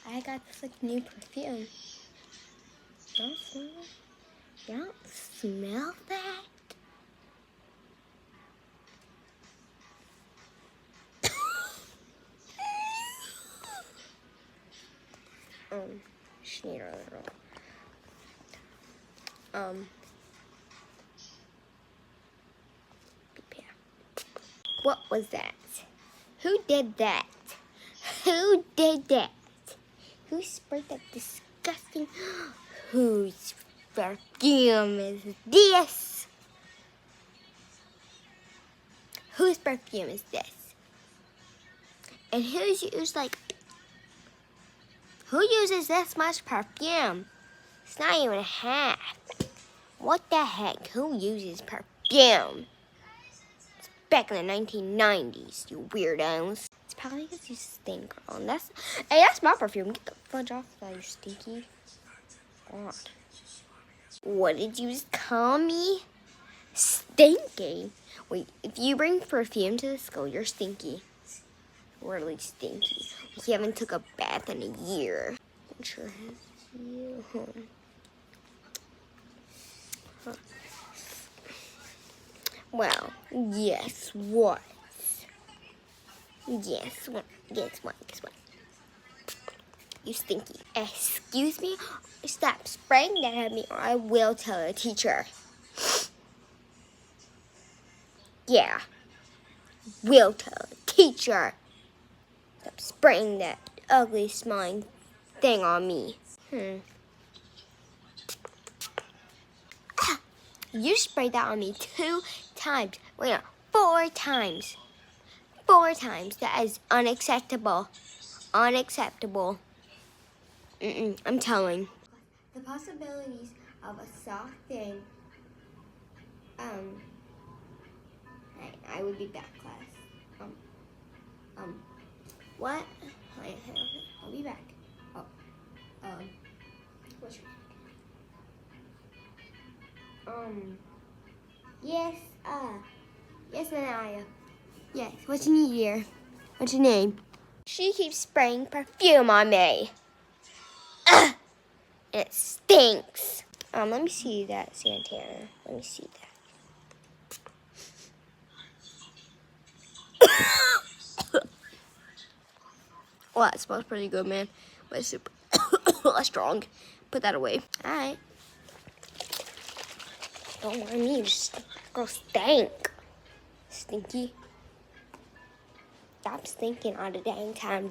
I got this new perfume. Don't smell it? You don't smell that? Schneider. What was that? Who did that? Who did that? Who sprayed that disgusting? Whose perfume is this? Whose perfume is this? And who uses this much perfume? It's not even half. What the heck? Who uses perfume? It's back in the 1990s, you weirdos. It's probably because you stink, girl. And that's my perfume. Get the fudge off that, you stinky. God. What did you just call me? Stinky? Wait, if you bring perfume to the school, you're stinky. Really stinky. You haven't took a bath in a year. I'm sure it's you. Huh. Well, guess what? Guess what? You stinky. Excuse me? Stop spraying that at me or I will tell the teacher. Yeah. Will tell the teacher. Stop spraying that ugly smelling thing on me. You sprayed that on me 2 times. Wait, no, 4 times. 4 times. That is unacceptable. Unacceptable. I'm telling. The possibilities of a soft thing. I would be back, class. What? I'll be back. What's your yes, Anaya. Yes, what you need here? What's your name? She keeps spraying perfume on me. Ugh! It stinks. Let me see that, Santana. Let me see that. Well, that smells pretty good, man. But it's super strong. Put that away. All right. Don't mind me. Just go stink. Stinky. Stop stinking all the dang time.